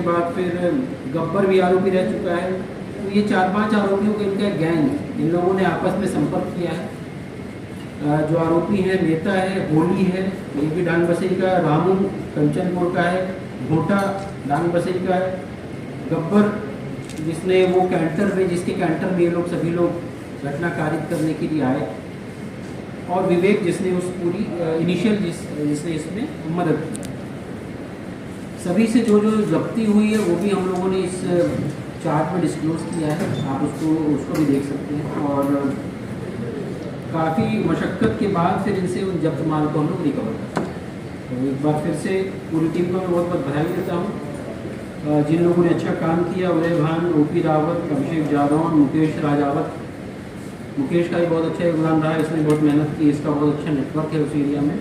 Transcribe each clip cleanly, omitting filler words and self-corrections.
उसके बाद फिर गब्बर भी आरोपी रह चुका है। तो ये 4-5 आरोपियों का इनका गैंग है, इन लोगों ने आपस में संपर्क किया है। जो आरोपी है नेता है होली है, ये भी डांग बसई का, रामू कंचनपुर का है, घोटा डांग बसई का है, गब्बर जिसने वो कैंटर में, जिसके कैंटर में ये लोग सभी लोग घटना कारित करने के लिए आए, और विवेक जिसने उस पूरी इनिशियल जिसने इसमें मदद की। सभी से जो जो जब्ती हुई है वो भी हम लोगों ने इस चार्ट में डिस्क्लोज किया है, आप उसको भी देख सकते हैं। और काफ़ी मशक्क़त के बाद फिर इनसे उन जब्त माल को हम लोग रिकवर करते हैं। तो एक बार फिर से पूरी टीम को मैं बहुत बहुत बधाई देता हूँ। जिन लोगों ने अच्छा काम किया, उदय भान, ओपी रावत, अभिषेक जादौन, मुकेश राजावत, मुकेश का भी बहुत अच्छा योगदान रहा, इसने बहुत मेहनत की, इसका बहुत अच्छा नेटवर्क है उस एरिया में।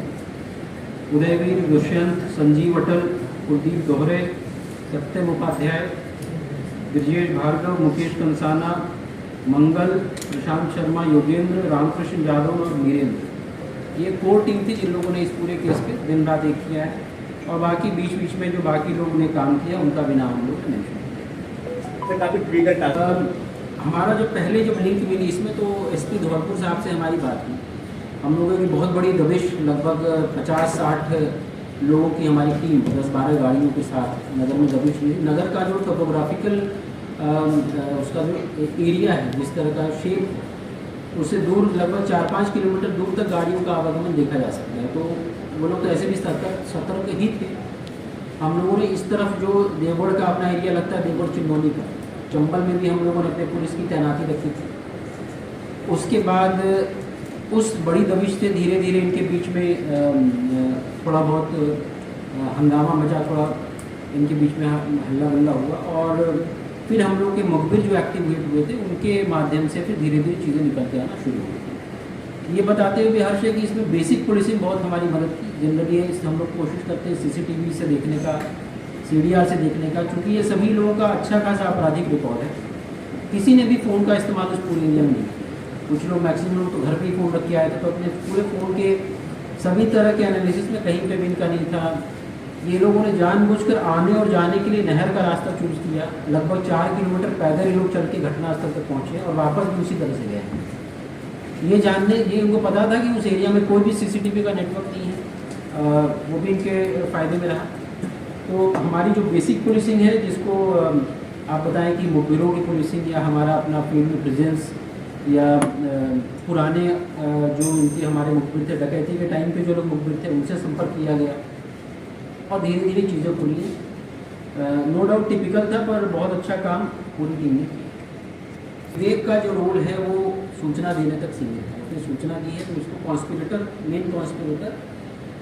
उदयवीर, दुष्यंत, संजीव अटल, कुलदीप दोहरे, सत्यम उपाध्याय, ब्रजेश भार्गव, मुकेश कंसाना, मंगल, प्रशांत शर्मा, योगेंद्र, रामकृष्ण यादव और वीरेंद्र, ये कोर टीम थी जिन लोगों ने इस पूरे केस पे दिन रात एक किया है। और बाकी बीच बीच में जो बाकी लोगों ने काम किया उनका भी नाम हम लोग मेंशन किया। हमारा जो पहले जब लिंक मिली इसमें, तो एसपी धौलपुर साहब से हमारी बात हुई। हम लोगों की बहुत बड़ी दबिश, लगभग 50-60 लोगों की हमारी टीम 10-12 गाड़ियों के साथ नगर में दबिश मिली। नगर का जो टोपोग्राफिकल उसका जो एरिया है, जिस तरह का शेप, उससे दूर लगभग 4-5 किलोमीटर दूर तक गाड़ियों का आवागमन देखा जा सकता है। तो वो लोग तो ऐसे भी सतर्क ही थे। हम लोगों ने इस तरफ जो देवगढ़ का अपना एरिया लगता है, देवगढ़ चिन्नौनी का, चंबल में भी हम लोगों ने अपने पुलिस की तैनाती रखी थी। उसके बाद उस बड़ी दबिश से धीरे धीरे इनके बीच में थोड़ा बहुत हंगामा मचा, थोड़ा इनके बीच में हल्ला गुल्ला हुआ, और फिर हम लोग के मुखबिर जो एक्टिवेट हुए थे उनके माध्यम से फिर धीरे धीरे चीज़ें निकल के आना शुरू हुई। ये बताते हुए हर्ष है कि इसमें बेसिक पुलिसिंग बहुत हमारी मदद की। जनरली हम लोग कोशिश करते हैं सीसीटीवी से देखने का, सीडीआर से देखने का, क्योंकि ये सभी लोगों का अच्छा खासा आपराधिक रिकॉर्ड है। किसी ने भी फ़ोन का इस्तेमाल उस पूरे एरिया में नहीं किया। कुछ लोग, मैक्सिमम लोग तो घर पर ही फ़ोन रख के आए थे, तो अपने पूरे फ़ोन के सभी तरह के एनालिसिस में कहीं पे भी इनका नहीं था। ये लोगों ने जानबूझकर आने और जाने के लिए नहर का रास्ता चूज़ किया। लगभग 4 किलोमीटर पैदल ये लोग चल के घटनास्थल तक पहुँचे और वापस भी उसी तरह से गए। ये उनको पता था कि उस एरिया में कोई भी सीसीटीवी का नेटवर्क नहीं है, वो भी इनके फ़ायदे में रहा। तो हमारी जो बेसिक पुलिसिंग है, जिसको आप बताएं कि मुखबिरों की पुलिसिंग या हमारा अपना फील्ड में प्रेजेंस, या पुराने जो इनके हमारे मुखबिर थे, डकैती के टाइम पे जो लोग मुखबिर थे उनसे संपर्क किया गया, और धीरे धीरे चीज़ें खुली। नो डाउट टिपिकल था, पर बहुत अच्छा काम पूरी टीम ने किया। विवेक का जो रोल है वो सूचना देने तक सीमित है। उसने सूचना दी है तो उसको कॉन्स्पिरेटर, मेन कॉन्स्पिरेटर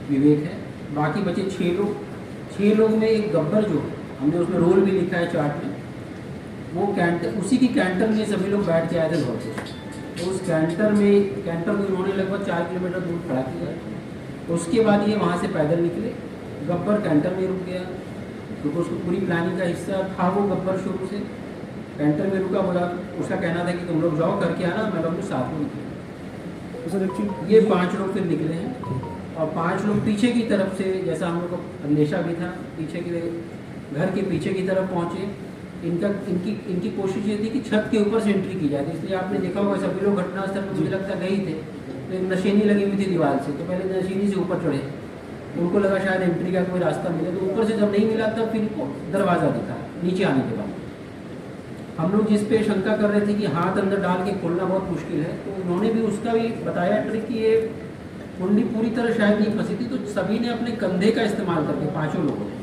विवेक है। बाकी बचे 6 लोग में एक गब्बर जो है, हमने उसमें रोल भी लिखा है चार्ट में, वो कैंटर, उसी की कैंटर में सभी लोग बैठ के आए थे धौलपुर। तो उस कैंटर को इन्होंने लगभग 4 किलोमीटर दूर खड़ा किया। उसके बाद ये वहाँ से पैदल निकले। गब्बर कैंटर में रुक गया, क्योंकि उसको पूरी प्लानिंग का हिस्सा था वो गब्बर शुरू से। कैंटर में रुका, बोला, उसका कहना था कि तुम लोग जाओ करके आना, मैं लोग साथ में निकले। ये 5 लोग फिर निकले हैं, और 5 लोग पीछे की तरफ से, जैसा हम लोग को अंदेशा भी था, पीछे के घर के पीछे की तरफ पहुँचे। इनकी कोशिश ये थी कि छत के ऊपर से एंट्री की जाए। इसलिए आपने देखा होगा सभी लोग घटनास्थल पर मुझे लगता गए थे, तो एक नशेनी लगी हुई थी दीवार से, तो पहले नशेनी से ऊपर चढ़े। उनको लगा शायद एंट्री का कोई रास्ता मिले, तो ऊपर से जब नहीं मिला तब फिर दरवाज़ा दिखा नीचे आने के बाद। हम लोग जिस पे शंका कर रहे थे कि हाथ अंदर डाल के खोलना बहुत मुश्किल है, तो उन्होंने भी उसका भी बताया ट्रिक कि ये कुंडली पूरी तरह शायद नहीं फंसी थी। तो सभी ने अपने कंधे का इस्तेमाल करके, 5 लोगों ने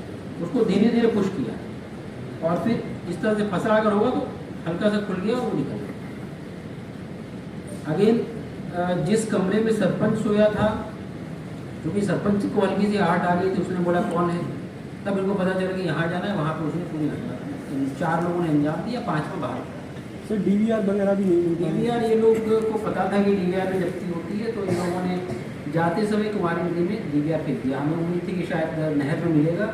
उसको धीरे धीरे पुश किया, और फिर इस तरह से फंसा अगर होगा तो हल्का सा खुल गया और वो निकल गया। अगेन जिस कमरे में सरपंच सोया था, क्योंकि सरपंच को हल्की सी आहट आ गई थी, उसने बोला कौन है, तब इनको पता चला कि यहाँ जाना है। वहाँ पर उसने पूरी घटना 4 लोगों ने अंजाम दिया, 5वां बाहर। सर डीवीआर वगैरह भी नहीं? डीवीआर ये लोग को पता था कि डीवीआर में जब्ती होती है, तो इन लोगों ने जाते समय कुमारी नदी में डीवीआर फेंक दिया। हमें उम्मीद थी कि शायद नहर में मिलेगा।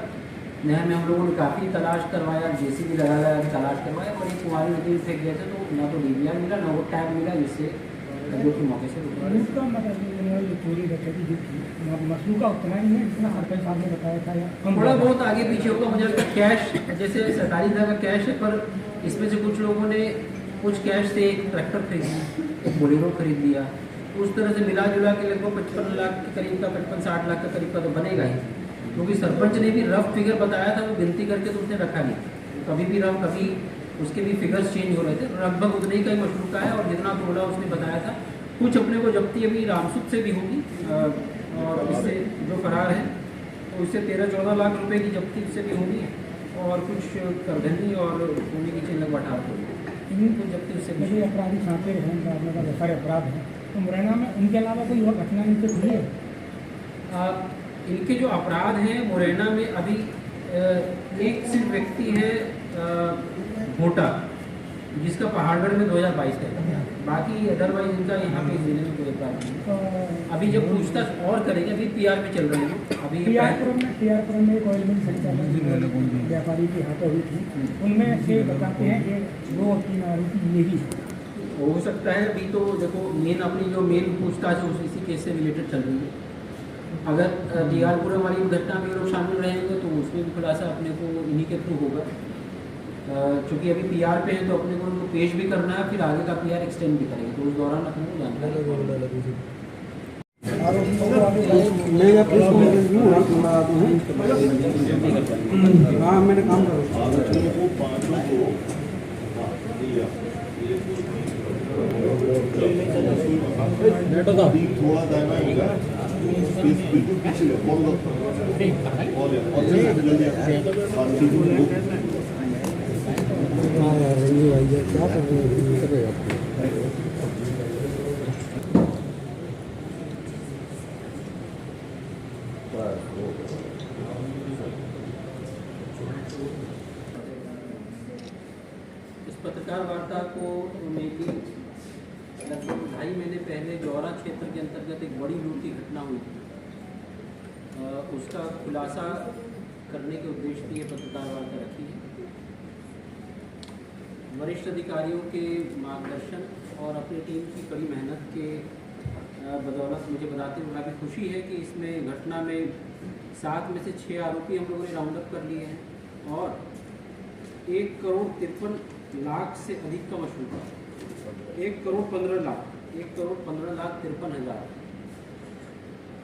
नहर में हम लोगों ने काफ़ी तलाश करवाया, जेसीबी लगा तलाश करवाया, पर एक कुमारी नदी में फेंक गए थे, तो ना तो डीवीआर मिला, ना वो टैग मिला, जिससे जो कि मौके से में ये चोरी डकैती जो थी मसलू का उतना ही है जितना सरपंच साहब ने बताया था, या थोड़ा बहुत आगे पीछे होगा। मुझे लगता है कैश, जैसे सरकारी तरह का कैश है, पर इसमें से कुछ लोगों ने कुछ कैश से एक ट्रैक्टर खरीद लिया, एक बोलेरो खरीद लिया। उस तरह से मिला जुला के लगभग 55 लाख के करीब का, 55-60 लाख के करीब का तो बनेगा ही, क्योंकि सरपंच ने भी रफ फिगर बताया था, वो गिनती करके तो उसने रखा नहीं। कभी भी रफ, कभी उसके भी फिगर्स चेंज हो रहे थे। लगभग उतने ही का ही मशरूका है, और जितना तोला उसने बताया था। कुछ अपने को जब्ती अभी रामसुख से भी होगी, और इससे जो फरार है तो उससे 13-14 लाख रुपए की जब्ती से भी होगी, और कुछ करधनी और होने की चीज लगभग 18 कुछ जब्ती उससे भी। जो अपराधी छापे हैं, बहुत सारे अपराध हैं, तो मुरैना में उनके अलावा कोई और घटना इनसे हुई है? इनके जो अपराध हैं मुरैना में अभी एक सिर्फ व्यक्ति है भोटा, जिसका पहाड़गढ़ में 2022 का है। बाकी अदरवाइज इनका यहाँ पे जिले में कोई अपराध नहीं। अभी जब पूछताछ और करेंगे, अभी पीआर में चल रहे हैं। अभी पीआरपुरम में एक ऑयल मिल संचालक व्यापारी की हाथों हुई थी, उनमें से बताते हैं कि 2 और 3 आरोपी ये ही हो सकता है। अभी तो देखो मेन अपनी जो मेन पूछताछ है इसी केस से रिलेटेड चल रही है। अगर पीआरपुरम वाली घटना में लोग शामिल रहेंगे तो उसमें भी खुलासा अपने को इन्हीं के थ्रू होगा। चूँकि अभी पीआर पे है तो अपने को उनको पेश भी करना है, फिर आगे का पीआर एक्सटेंड भी करेंगे, तो उस दौरान अपने को जानकारी। हाँ मैंने काम थोड़ा दाना होगा, बिल्कुल पीछे क्या कर रहे हैं? इस पत्रकार वार्ता को मेरी लगभग 2.5 महीने पहले जौरा क्षेत्र के अंतर्गत एक बड़ी लूट की घटना हुई थी। उसका खुलासा करने के उद्देश्य से ये पत्रकार वार्ता रखी है। वरिष्ठ अधिकारियों के मार्गदर्शन और अपनी टीम की कड़ी मेहनत के बदौलत मुझे बताते हुए काफ़ी खुशी है कि इसमें घटना में 7 में से 6 आरोपी हम लोगों ने राउंड अप कर लिए हैं, और 1 करोड़ 53 लाख से अधिक का मशरूका, 1 करोड़ 15 लाख 53 हज़ार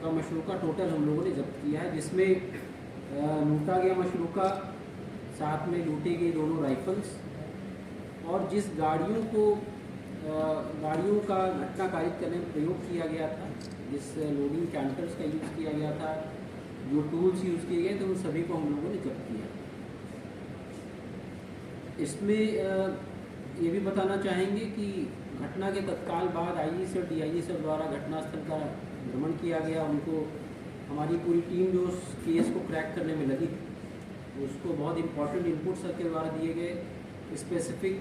का मशरूका टोटल हम लोगों ने जब्त किया है, जिसमें लूटा गया मशरूका, साथ में लूटी गई 2 राइफल्स, और जिस गाड़ियों का घटना कारित करने में प्रयोग किया गया था, जिस लोडिंग कैंटर्स का यूज़ किया गया था, जो टूल्स यूज़ किए गए थे, उन सभी को हम लोगों ने जब्त किया। इसमें ये भी बताना चाहेंगे कि घटना के तत्काल बाद आईजी और डीआईजी सर द्वारा घटनास्थल का भ्रमण किया गया। उनको हमारी पूरी टीम जो उस केस को क्रैक करने में लगी थी, उसको बहुत इंपॉर्टेंट इनपुट सर के द्वारा दिए गए। स्पेसिफिक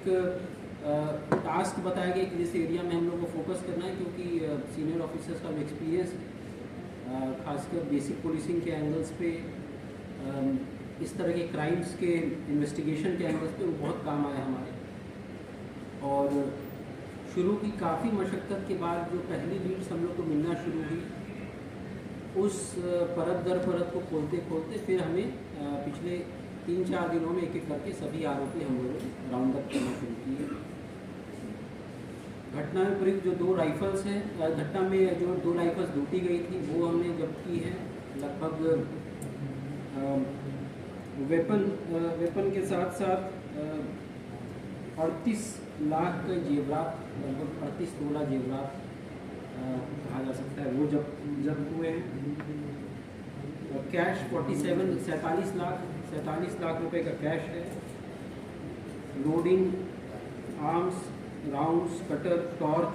टास्क बताया गया कि जिस एरिया में हम लोग को फोकस करना है, क्योंकि सीनियर ऑफिसर्स का एक्सपीरियंस खासकर बेसिक पुलिसिंग के एंगल्स पे, इस तरह के क्राइम्स के इन्वेस्टिगेशन के एंगल्स पे वो बहुत काम आया हमारे। और शुरू की काफ़ी मशक्क़त के बाद जो पहली लीड्स हम लोग को मिलना शुरू हुई, उस परत दर परत को खोलते खोलते फिर हमें पिछले 3-4 दिनों में एक एक करके सभी आरोपी हम लोगों ने राउंड अप करना शुरू किए। घटना में प्रयुक्त जो 2 राइफल्स हैं, घटना में जो 2 राइफल्स लूटी गई थी वो हमने जब्त की है। लगभग वेपन के साथ साथ 38 लाख के जेवरात, लगभग 38 तोला जेवरात कहा जा सकता है, वो जब्त हुए हैं। कैश 47 लाख रुपए का कैश है। Loading arms, rounds, cutter, torch,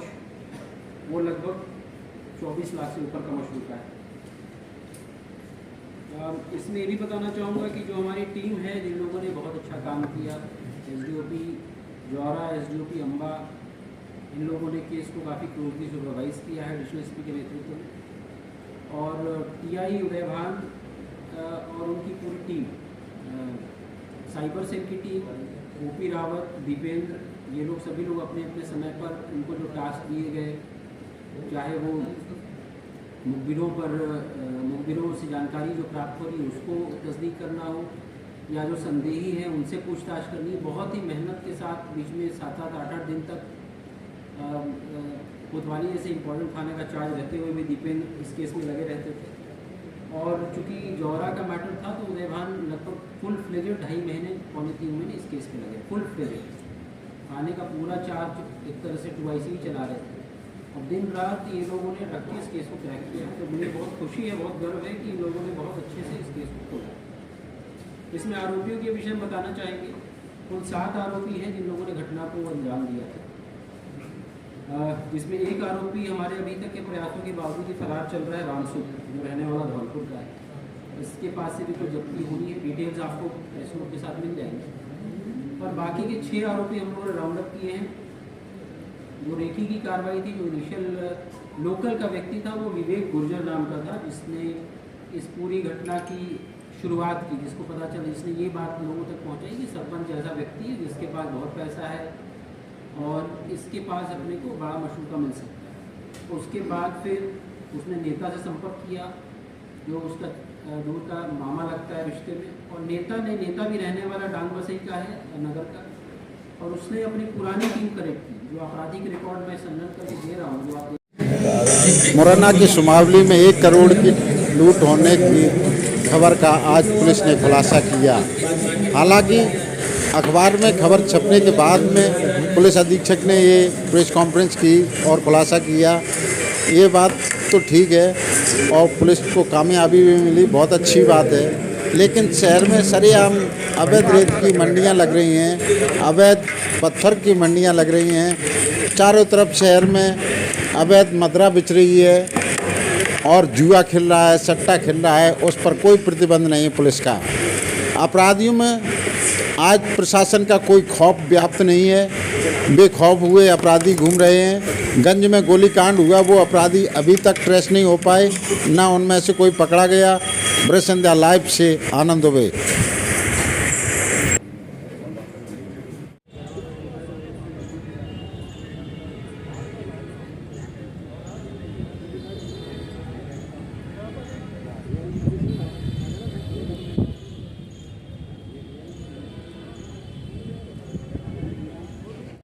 वो लगभग 24 लाख से ऊपर का मशरूका है। इसमें ये भी बताना चाहूँगा कि जो हमारी टीम है, जिन लोगों ने बहुत अच्छा काम किया, एसडीओपी जौरा, एसडीओपी अम्बा, इन लोगों ने केस को काफ़ी क्लोजली सुपरवाइज किया है एडिशनल एसपी के नेतृत्व में, और टीआई उदय भान और उनकी पूरी टीम, साइबर सेल की टीम, ओपी रावत, दीपेंद्र, ये लोग सभी लोग अपने अपने समय पर उनको जो टास्क दिए गए, चाहे वो मुखबिरों से जानकारी जो प्राप्त हो रही है उसको तस्दीक करना हो, या जो संदेही है उनसे पूछताछ करनी। बहुत ही मेहनत के साथ बीच में 7-7, 8-8 दिन तक कोतवाली जैसे इम्पोर्टेंट थाने का चार्ज रहते हुए भी दीपेंद्र इस केस में लगे रहते थे। और चूँकि जौहरा का मैटर था तो उदय भान लगभग फुल फ्लेजेड 2.5 महीने, 2.25 महीने इस केस में लगे, फुल फ्लेजेड। थाने का पूरा चार्ज एक तरह से 2IC ही चला रहे थे। और दिन रात ये लोगों ने रख के इस केस को क्रैक किया। तो मुझे बहुत खुशी है, बहुत गर्व है कि इन लोगों ने बहुत अच्छे से इस केस को खोला। इसमें आरोपियों के विषय में बताना चाहेंगे, कुल 7 आरोपी हैं जिन लोगों ने घटना को अंजाम दिया था, जिसमें एक आरोपी हमारे अभी तक के प्रयासों के बावजूद ही फरार चल रहा है, रामसुख, जो रहने वाला धौलपुर का है। इसके पास से भी कोई जब्ती हुई है, डिटेल्स आपको प्रेस नोट के साथ मिल जाएंगे। और बाकी के 6 आरोपी हम लोगों ने राउंड अप किए हैं। जो रेकी की कार्रवाई थी, जो इनिशियल लोकल का व्यक्ति था वो विवेक गुर्जर नाम का था, जिसने इस पूरी घटना की शुरुआत की, जिसको पता चला, जिसने ये बात लोगों तक पहुंचाई कि सरपंच जैसा व्यक्ति है जिसके पास बहुत पैसा है और इसके पास अपने को बड़ा मशरूका मिल सकता है। उसके बाद फिर उसने नेता से संपर्क किया, जो उसका दूर का मामा लगता है रिश्ते में, और नेता भी रहने वाला डांग बसई का है, नगर का। और उसने अपनी पुरानी टीम कनेक्ट की, जो आपराधिक रिकॉर्ड में संलग्न करके दे रहा हूँ, जो आप मुरैना की सुमावली में 1 करोड़ की लूट होने की खबर का आज पुलिस ने खुलासा किया। हालांकि अखबार में खबर छपने के बाद में पुलिस अधीक्षक ने ये प्रेस कॉन्फ्रेंस की और खुलासा किया। ये बात तो ठीक है और पुलिस को कामयाबी भी मिली, बहुत अच्छी बात है। लेकिन शहर में सरेआम अवैध रेत की मंडियां लग रही हैं, अवैध पत्थर की मंडियां लग रही हैं, चारों तरफ शहर में अवैध मदरा बिच रही है और जुआ खेल रहा है, सट्टा खेल रहा है, उस पर कोई प्रतिबंध नहीं है पुलिस का। अपराधियों में आज प्रशासन का कोई खौफ व्याप्त नहीं है, बेखौफ हुए अपराधी घूम रहे हैं। गंज में गोलीकांड हुआ, वो अपराधी अभी तक ट्रेस नहीं हो पाए, ना उनमें से कोई पकड़ा गया। ब्रह्म संध्या लाइव से आनंद दुबे।